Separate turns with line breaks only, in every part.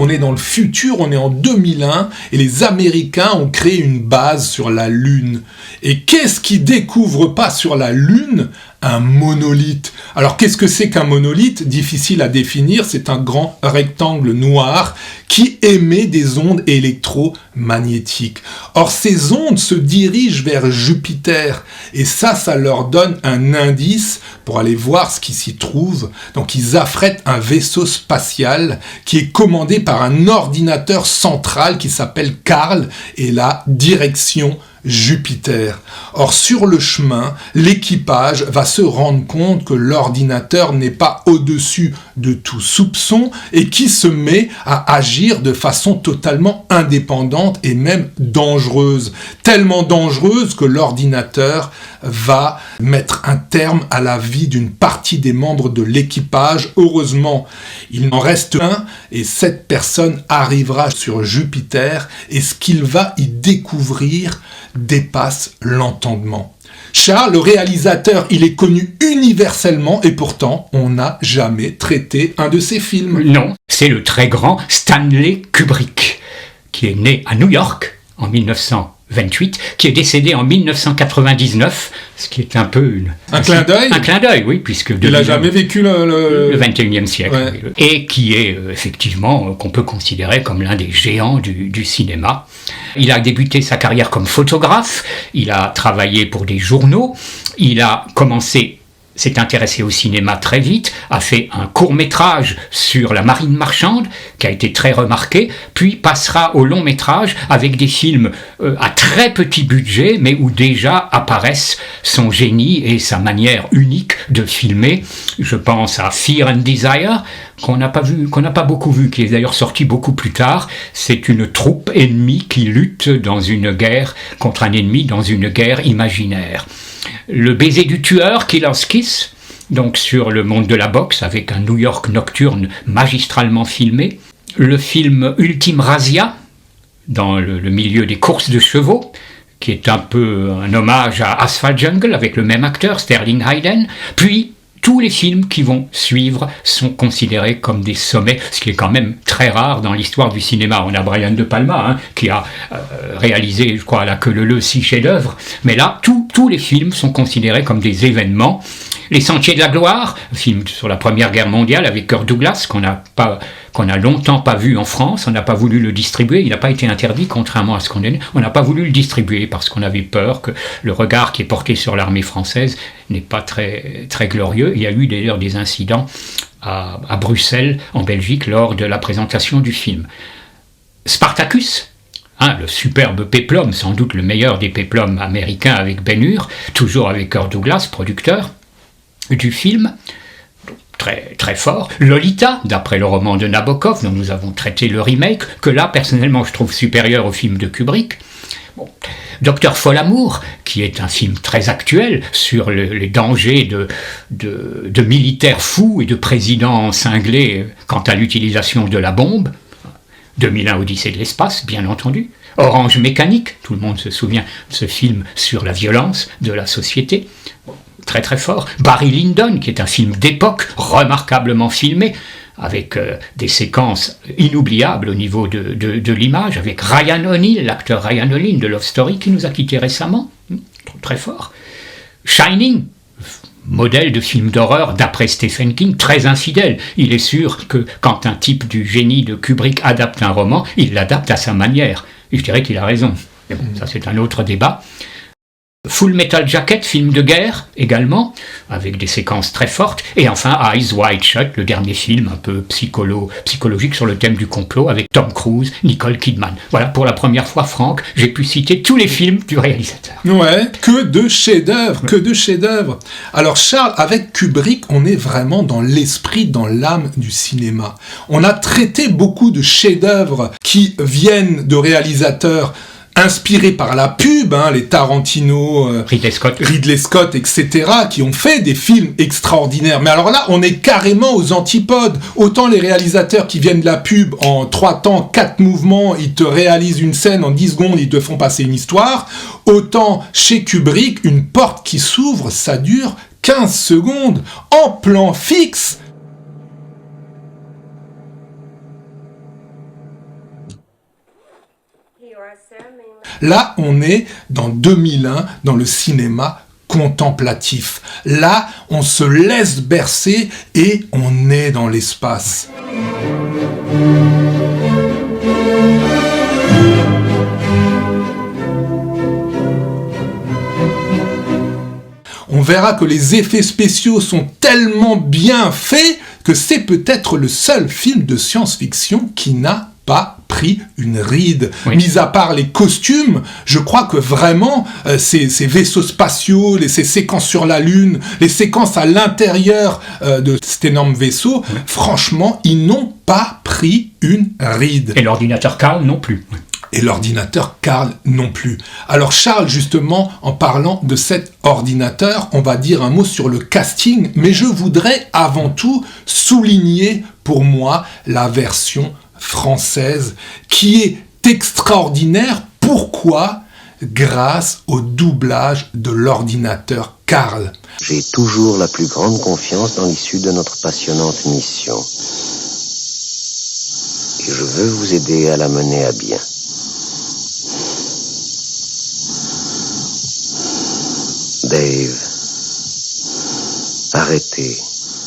on est dans le futur, on est en 2001, et les Américains ont créé une base sur la Lune. Et qu'est-ce qu'ils découvrent pas sur la Lune ? Un monolithe. Alors qu'est-ce que c'est qu'un monolithe ? Difficile à définir, c'est un grand rectangle noir qui émet des ondes électromagnétiques. Or ces ondes se dirigent vers Jupiter et ça leur donne un indice pour aller voir ce qui s'y trouve. Donc ils affrètent un vaisseau spatial qui est commandé par un ordinateur central qui s'appelle Karl et la direction Jupiter. Or, sur le chemin, l'équipage va se rendre compte que l'ordinateur n'est pas au-dessus de tout soupçon et qui se met à agir de façon totalement indépendante et même dangereuse. Tellement dangereuse que l'ordinateur va mettre un terme à la vie d'une partie des membres de l'équipage. Heureusement, il en reste un et cette personne arrivera sur Jupiter et ce qu'il va y découvrir dépasse l'entendement. Charles, le réalisateur, il est connu universellement et pourtant, on n'a jamais traité un de ses films.
Non, c'est le très grand Stanley Kubrick, qui est né à New York en 1928, qui est décédé en 1999, ce qui est un peu
un clin d'œil.
Un clin d'œil, oui, puisque
il n'a jamais vécu le
21e siècle,
ouais.
Oui, et qui est effectivement qu'on peut considérer comme l'un des géants du cinéma. Il a débuté sa carrière comme photographe, il a travaillé pour des journaux, il a commencé, s'est intéressé au cinéma très vite, a fait un court-métrage sur la marine marchande, qui a été très remarqué, puis passera au long-métrage avec des films à très petit budget, mais où déjà apparaissent son génie et sa manière unique de filmer. Je pense à Fear and Desire, qu'on n'a pas beaucoup vu, qui est d'ailleurs sorti beaucoup plus tard. C'est une troupe ennemie qui lutte dans une guerre contre un ennemi dans une guerre imaginaire. Le baiser du tueur, Killer's Kiss, donc sur le monde de la boxe avec un New York nocturne magistralement filmé. Le film Ultime Razzia, dans le milieu des courses de chevaux, qui est un peu un hommage à Asphalt Jungle avec le même acteur, Sterling Hayden. Puis tous les films qui vont suivre sont considérés comme des sommets, ce qui est quand même très rare dans l'histoire du cinéma. On a Brian De Palma, qui a réalisé, je crois, à la queue leu 6 chefs-d'œuvre. Mais là, tous les films sont considérés comme des événements. Les Sentiers de la Gloire, un film sur la Première Guerre mondiale avec Kirk Douglas, qu'on a longtemps pas vu en France, on n'a pas voulu le distribuer, il n'a pas été interdit, contrairement à ce qu'on est. On n'a pas voulu le distribuer parce qu'on avait peur que le regard qui est porté sur l'armée française n'est pas très, très glorieux. Il y a eu d'ailleurs des incidents à Bruxelles, en Belgique, lors de la présentation du film. Spartacus, le superbe péplum, sans doute le meilleur des péplums américains avec Ben-Hur, toujours avec Kirk Douglas, producteur du film, très, très fort. Lolita, d'après le roman de Nabokov, dont nous avons traité le remake, que là, personnellement, je trouve supérieur au film de Kubrick. Bon. Docteur Folamour, qui est un film très actuel sur les dangers de militaires fous et de présidents cinglés quant à l'utilisation de la bombe. 2001 Odyssée de l'espace, bien entendu. Orange Mécanique, tout le monde se souvient de ce film sur la violence de la société. Très très fort. Barry Lyndon, qui est un film d'époque, remarquablement filmé, avec des séquences inoubliables au niveau de l'image, avec Ryan O'Neal, l'acteur Ryan O'Neal de Love Story, qui nous a quittés récemment. Très fort. Shining, modèle de film d'horreur d'après Stephen King, très infidèle. Il est sûr que quand un type du génie de Kubrick adapte un roman, il l'adapte à sa manière. Et je dirais qu'il a raison. Mais bon, ça c'est un autre débat. Full Metal Jacket, film de guerre également, avec des séquences très fortes. Et enfin Eyes Wide Shut, le dernier film un peu psychologique sur le thème du complot avec Tom Cruise, Nicole Kidman. Voilà, pour la première fois, Franck, j'ai pu citer tous les films du réalisateur.
Ouais, que de chefs-d'œuvre, que de chefs-d'œuvre. Alors Charles, avec Kubrick, on est vraiment dans l'esprit, dans l'âme du cinéma. On a traité beaucoup de chefs-d'œuvre qui viennent de réalisateurs inspirés par la pub, les Tarantino, Ridley Scott, etc., qui ont fait des films extraordinaires. Mais alors là, on est carrément aux antipodes. Autant les réalisateurs qui viennent de la pub, en 3 temps, 4 mouvements, ils te réalisent une scène en 10 secondes, ils te font passer une histoire. Autant chez Kubrick, une porte qui s'ouvre, ça dure 15 secondes, en plan fixe. Là, on est dans 2001, dans le cinéma contemplatif. Là, on se laisse bercer et on est dans l'espace. On verra que les effets spéciaux sont tellement bien faits que c'est peut-être le seul film de science-fiction qui n'a pas pris une ride.
Oui.
Mis à part les costumes, je crois que vraiment, ces vaisseaux spatiaux, ces séquences sur la Lune, les séquences à l'intérieur de cet énorme vaisseau, franchement, ils n'ont pas pris une ride.
Et l'ordinateur Carl non plus.
Et l'ordinateur Carl non plus. Alors Charles, justement, en parlant de cet ordinateur, on va dire un mot sur le casting, mais je voudrais avant tout souligner pour moi la version française qui est extraordinaire. Pourquoi ? Grâce au doublage de l'ordinateur Carl.
J'ai toujours la plus grande confiance dans l'issue de notre passionnante mission. Et je veux vous aider à la mener à bien. Dave, arrêtez.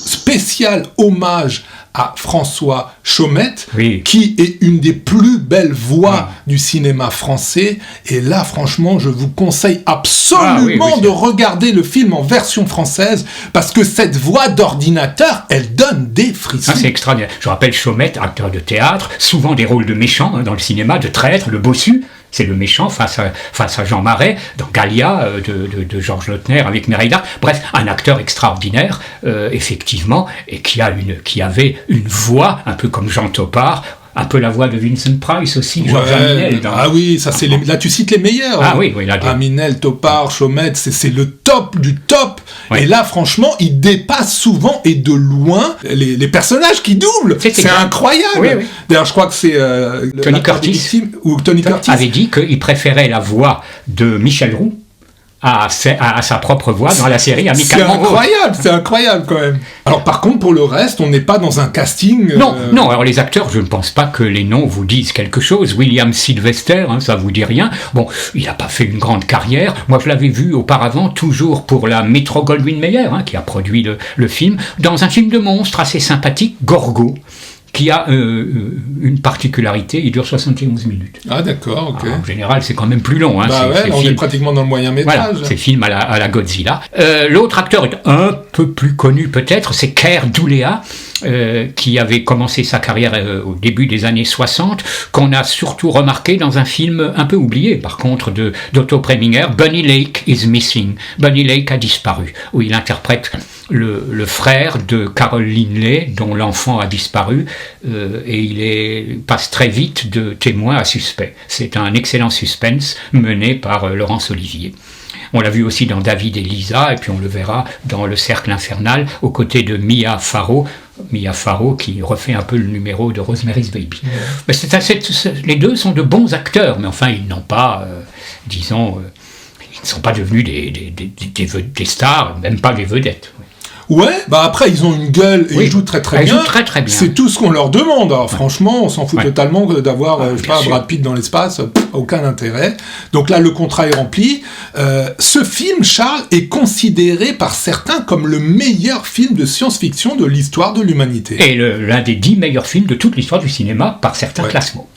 Spécial hommage à François Chaumette,
Oui.
qui est une des plus belles voix du cinéma français. Et là, franchement, je vous conseille absolument de regarder le film en version française, parce que cette voix d'ordinateur, elle donne des frissons.
C'est extraordinaire. Je rappelle Chaumette, acteur de théâtre, souvent des rôles de méchants dans le cinéma, de traître, le bossu. C'est le méchant face à Jean Marais, dans Gallia de Georges Lautner avec Mireille d'Arc. Bref, un acteur extraordinaire, effectivement, et qui avait une voix, un peu comme Jean Topard, un peu la voix de Vincent Price aussi, Georges Aminel.
Ah oui, ça c'est là tu cites les meilleurs.
Ah oui, là.
Aminel, Topard, Chaumette, c'est le top du top.
Oui.
Et là, franchement, il dépasse souvent et de loin les personnages qui doublent. C'est incroyable.
Oui.
D'ailleurs, je crois que c'est
Tony Curtis.
Ou Tony Curtis
avait dit qu'il préférait la voix de Michel Roux à sa propre voix dans la série Amicalement Vôtre.
C'est incroyable quand même. Alors par contre, pour le reste, on n'est pas dans un casting...
Non, alors les acteurs, je ne pense pas que les noms vous disent quelque chose. William Sylvester, ça vous dit rien. Bon, il n'a pas fait une grande carrière. Moi, je l'avais vu auparavant, toujours pour la Metro-Goldwyn-Mayer, qui a produit le film, dans un film de monstre assez sympathique, Gorgo, qui a une particularité, il dure 71 minutes.
Ah d'accord, ok.
En général, c'est quand même plus long.
On est pratiquement dans le moyen-métrage.
Voilà, c'est film à la Godzilla. L'autre acteur est un peu plus connu peut-être, c'est Keir Dullea, qui avait commencé sa carrière au début des années 60, qu'on a surtout remarqué dans un film un peu oublié, par contre, d'Otto Preminger, Bunny Lake is Missing. Bunny Lake a disparu, où il interprète le frère de Carol Linley, dont l'enfant a disparu, et il passe très vite de témoin à suspect. C'est un excellent suspense mené par Laurence Olivier. On l'a vu aussi dans David et Lisa, et puis on le verra dans Le Cercle Infernal, aux côtés de Mia Farrow qui refait un peu le numéro de Rosemary's Baby. Mais les deux sont de bons acteurs, mais enfin ils n'ont pas, ils ne sont pas devenus des stars, même pas des vedettes.
Ouais, après ils ont une gueule et ils jouent très bien.
Ils jouent très bien.
C'est tout ce qu'on leur demande. Alors franchement, on s'en fout totalement d'avoir, Brad Pitt dans l'espace, aucun intérêt. Donc là, le contrat est rempli. Ce film, Charles, est considéré par certains comme le meilleur film de science-fiction de l'histoire de l'humanité.
Et l'un des 10 meilleurs films de toute l'histoire du cinéma par certains classements.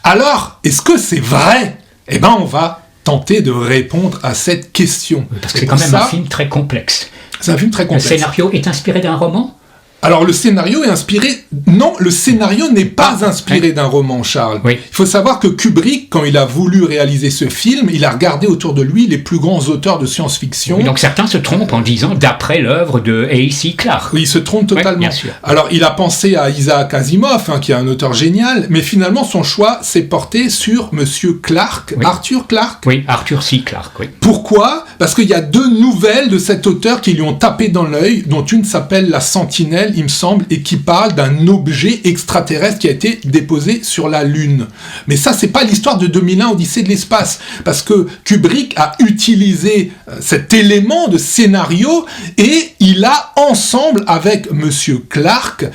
Alors, est-ce que c'est vrai ? On va tenter de répondre à cette question.
Parce que c'est quand même un film très complexe.
C'est un film très complexe.
Le scénario est inspiré d'un roman ?
Alors le scénario est inspiré... Non, le scénario n'est pas inspiré d'un roman, Charles.
Oui.
Il faut savoir que Kubrick, quand il a voulu réaliser ce film, il a regardé autour de lui les plus grands auteurs de science-fiction.
Oui, donc certains se trompent en disant d'après l'œuvre de A.C. Clarke.
Oui, il se trompe totalement.
Oui, bien sûr.
Alors il a pensé à Isaac Asimov, qui est un auteur génial, mais finalement son choix s'est porté sur Monsieur Clarke, Arthur Clarke.
Oui, Arthur C. Clarke, oui.
Pourquoi ? Parce qu'il y a 2 nouvelles de cet auteur qui lui ont tapé dans l'œil, dont une s'appelle La Sentinelle, il me semble, et qui parle d'un objet extraterrestre qui a été déposé sur la Lune. Mais ça, c'est pas l'histoire de 2001 Odyssée de l'espace, parce que Kubrick a utilisé cet élément de scénario et il a, ensemble avec Monsieur Clarke,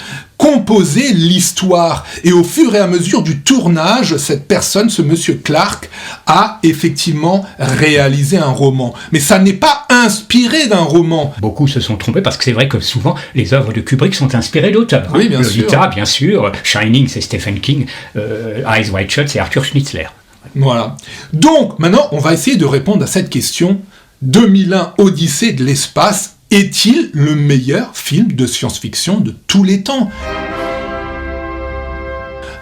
composé l'histoire. Et au fur et à mesure du tournage, cette personne, ce monsieur Clarke, a effectivement réalisé un roman. Mais ça n'est pas inspiré d'un roman.
Beaucoup se sont trompés parce que c'est vrai que souvent les œuvres de Kubrick sont inspirées d'auteurs.
Oui, bien sûr.
Lolita, bien sûr. Shining, c'est Stephen King. Eyes Wide Shut, c'est Arthur Schnitzler.
Voilà. Donc, maintenant, on va essayer de répondre à cette question. 2001, Odyssée de l'espace, est-il le meilleur film de science-fiction de tous les temps ?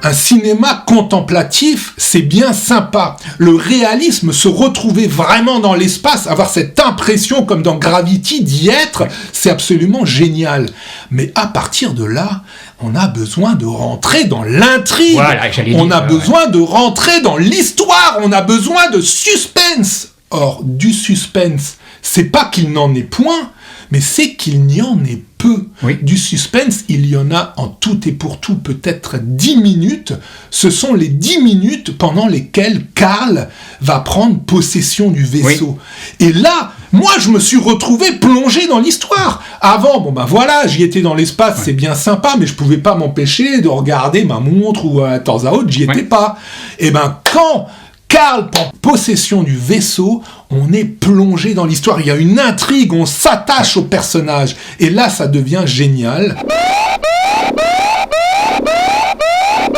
Un cinéma contemplatif, c'est bien sympa. Le réalisme, se retrouver vraiment dans l'espace, avoir cette impression comme dans Gravity d'y être, c'est absolument génial. Mais à partir de là, on a besoin de rentrer dans l'intrigue.
Voilà,
on a besoin de rentrer dans l'histoire. On a besoin de suspense. Or, du suspense, c'est pas qu'il n'en ait point, mais c'est qu'il n'y en ait peu.
Oui.
Du suspense, il y en a en tout et pour tout peut-être 10 minutes. Ce sont les 10 minutes pendant lesquelles Carl va prendre possession du vaisseau. Oui. Et là, moi, je me suis retrouvé plongé dans l'histoire. Avant, bon ben voilà, j'y étais dans l'espace, c'est bien sympa, mais je pouvais pas m'empêcher de regarder ma montre ou à temps à autre, j'y étais pas. Et ben quand Carl prend possession du vaisseau, on est plongé dans l'histoire. Il y a une intrigue, on s'attache au personnage. Et là, ça devient génial.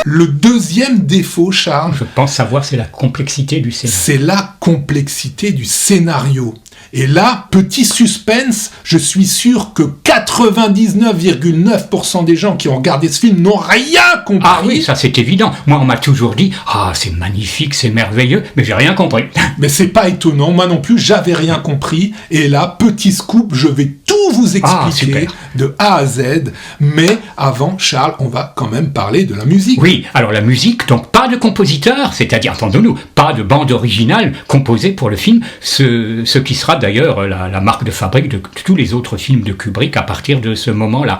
Le deuxième défaut, Charles...
Je pense savoir, c'est la complexité du scénario.
C'est la complexité du scénario. Et là, petit suspense, je suis sûr que 99,9% des gens qui ont regardé ce film n'ont rien compris.
Ah oui, ça c'est évident. Moi, on m'a toujours dit « Ah, c'est magnifique, c'est merveilleux », mais j'ai rien compris.
Mais c'est pas étonnant, moi non plus, j'avais rien compris. Et là, petit scoop, je vais tout vous expliquer de A à Z. Mais avant, Charles, on va quand même parler de la musique.
Oui, alors la musique, donc pas de compositeur, c'est-à-dire, entendons-nous, pas de bande originale composée pour le film, ce qui sera d'ailleurs la marque de fabrique de tous les autres films de Kubrick à partir de ce moment-là.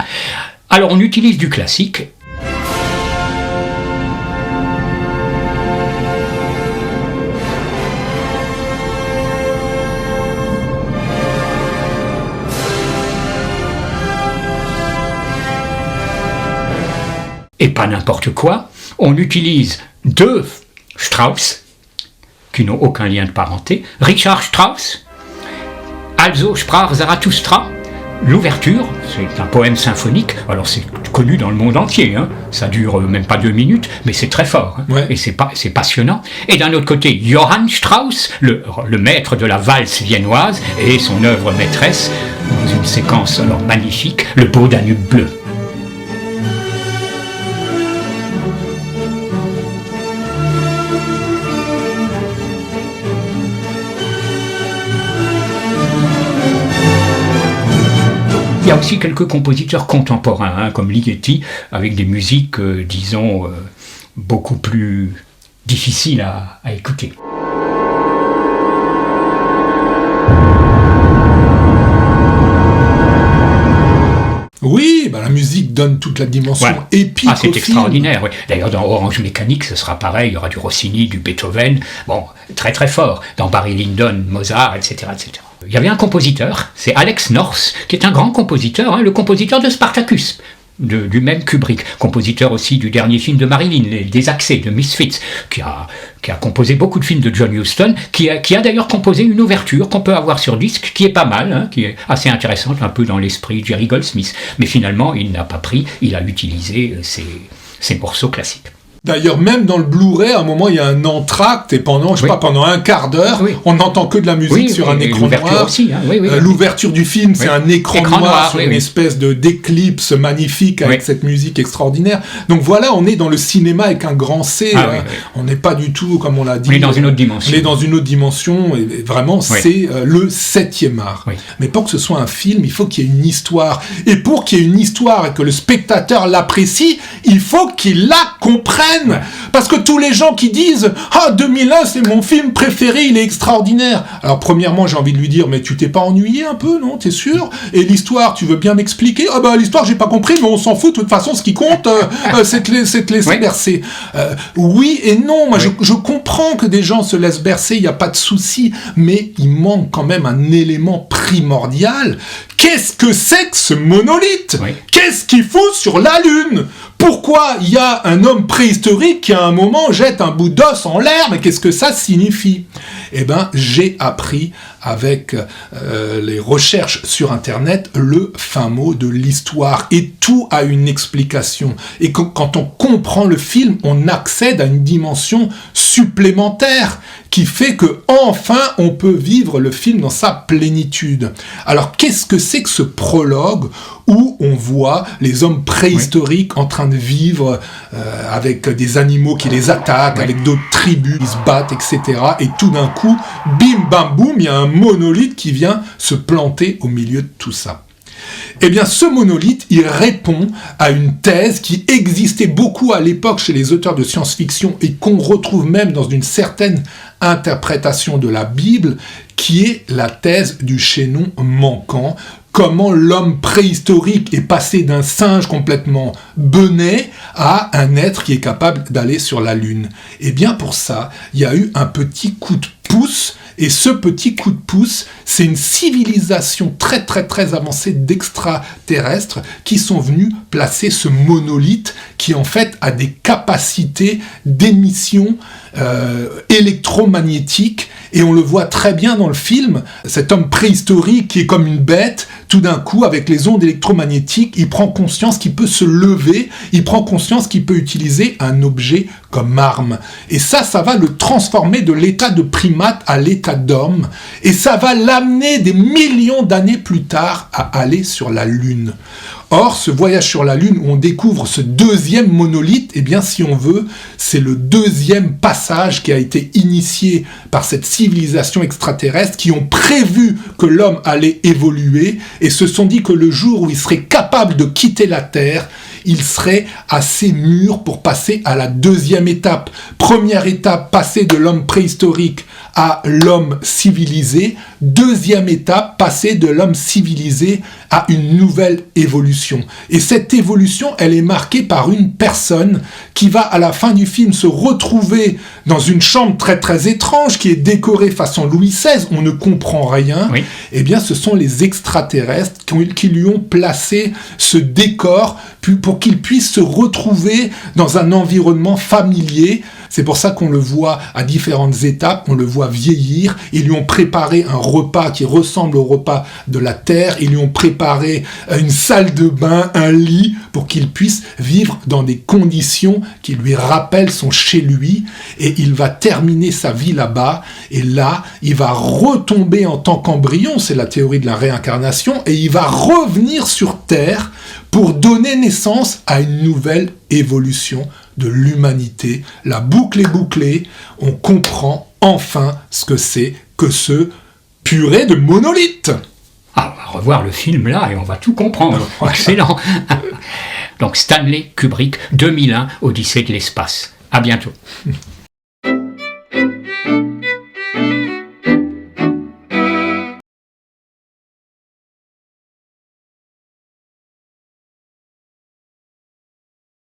Alors on utilise du classique. Et pas n'importe quoi. On utilise deux Strauss, qui n'ont aucun lien de parenté, Richard Strauss, Also sprach Zarathustra, l'ouverture, c'est un poème symphonique, alors c'est connu dans le monde entier, hein. Ça dure même pas 2 minutes, mais c'est très fort, hein.
Ouais.
Et c'est passionnant. Et d'un autre côté, Johann Strauss, le maître de la valse viennoise, et son œuvre maîtresse, dans une séquence alors magnifique, le beau Danube bleu. Il y a aussi quelques compositeurs contemporains, hein, comme Ligeti, avec des musiques, disons, beaucoup plus difficiles à écouter.
Oui, bah la musique donne toute la dimension épique.
Ah, c'est
au
extraordinaire,
film.
oui. D'ailleurs, dans Orange Mécanique, ce sera pareil, il y aura du Rossini, du Beethoven, bon, très très fort. Dans Barry Lyndon, Mozart, etc., etc. Il y avait un compositeur, c'est Alex North, qui est un grand compositeur, hein, le compositeur de Spartacus, du même Kubrick, compositeur aussi du dernier film de Marilyn, Les Désaxés, de Misfits, qui a composé beaucoup de films de John Huston, qui a d'ailleurs composé une ouverture qu'on peut avoir sur disque, qui est pas mal, hein, qui est assez intéressante, un peu dans l'esprit de Jerry Goldsmith. Mais finalement, il n'a pas pris, il a utilisé ses morceaux classiques.
D'ailleurs, même dans le Blu-ray, à un moment, il y a un entracte et pendant, je sais pas, pendant un quart d'heure, on n'entend que de la musique sur un écran noir.
Aussi, hein,
l'ouverture du film, c'est un écran noir sur une espèce d'éclipse magnifique avec cette musique extraordinaire. Donc voilà, on est dans le cinéma avec un grand C. On n'est pas du tout, comme on l'a dit.
On est dans une autre dimension.
On est dans une autre dimension et vraiment, c'est le 7e art. Oui. Mais pour que ce soit un film, il faut qu'il y ait une histoire. Et pour qu'il y ait une histoire et que le spectateur l'apprécie, il faut qu'il la comprenne. Parce que tous les gens qui disent « Ah, 2001, c'est mon film préféré, il est extraordinaire !» Alors, premièrement, j'ai envie de lui dire « Mais tu t'es pas ennuyé un peu, non ? T'es sûr ? Et l'histoire, tu veux bien m'expliquer ? Ah bah, l'histoire, j'ai pas compris, mais on s'en fout. De toute façon, ce qui compte, c'est de laisser bercer. » Oui et non. Moi, je comprends que des gens se laissent bercer, il n'y a pas de souci. Mais il manque quand même un élément primordial qu'est-ce que c'est que ce monolithe ?
Oui.
Qu'est-ce qu'il fout sur la Lune ? Pourquoi il y a un homme préhistorique qui à un moment jette un bout d'os en l'air ? Mais qu'est-ce que ça signifie ? Eh ben, j'ai appris avec les recherches sur Internet le fin mot de l'histoire. Et tout a une explication. Et quand on comprend le film, on accède à une dimension supplémentaire qui fait que enfin on peut vivre le film dans sa plénitude. Alors qu'est-ce que c'est que ce prologue où on voit les hommes préhistoriques en train de vivre avec des animaux qui les attaquent, avec d'autres tribus qui se battent, etc. Et tout d'un coup, bim bam boum, il y a un monolithe qui vient se planter au milieu de tout ça. Eh bien, ce monolithe, il répond à une thèse qui existait beaucoup à l'époque chez les auteurs de science-fiction et qu'on retrouve même dans une certaine interprétation de la Bible, qui est la thèse du chaînon manquant. Comment l'homme préhistorique est passé d'un singe complètement benet à un être qui est capable d'aller sur la Lune. Et bien pour ça, il y a eu un petit coup de pouce, et ce petit coup de pouce, c'est une civilisation très très très avancée d'extraterrestres qui sont venus placer ce monolithe qui en fait a des capacités d'émission électromagnétiques, et on le voit très bien dans le film, cet homme préhistorique qui est comme une bête, tout d'un coup avec les ondes électromagnétiques, il prend conscience qu'il peut se lever, il prend conscience qu'il peut utiliser un objet comme arme. Et ça va le transformer de l'état de primate à l'état d'homme, et ça va l'amener des millions d'années plus tard à aller sur la Lune. Or, ce voyage sur la Lune où on découvre ce deuxième monolithe, eh bien, si on veut, c'est le deuxième passage qui a été initié par cette civilisation extraterrestre qui ont prévu que l'homme allait évoluer et se sont dit que le jour où il serait capable de quitter la Terre, il serait assez mûr pour passer à la deuxième étape. Première étape, passer de l'homme préhistorique à l'homme civilisé. Deuxième étape, passer de l'homme civilisé à une nouvelle évolution. Et cette évolution, elle est marquée par une personne qui va à la fin du film se retrouver dans une chambre très très étrange qui est décorée façon Louis XVI, on ne comprend rien. Oui. Eh bien, ce sont les extraterrestres qui lui ont placé ce décor pour qu'il puisse se retrouver dans un environnement familier. C'est pour ça qu'on le voit à différentes étapes, on le voit vieillir. Ils lui ont préparé un repas qui ressemble au repas de la Terre. Ils lui ont préparé une salle de bain, un lit, pour qu'il puisse vivre dans des conditions qui lui rappellent son chez lui. Et il va terminer sa vie là-bas. Et là, il va retomber en tant qu'embryon, c'est la théorie de la réincarnation, et il va revenir sur Terre pour donner naissance à une nouvelle évolution de l'humanité. La boucle est bouclée, on comprend enfin ce que c'est que ce purée de monolithe.
Ah, on va revoir le film là et on va tout comprendre. Excellent. Donc Stanley Kubrick, 2001, Odyssée de l'espace. À bientôt.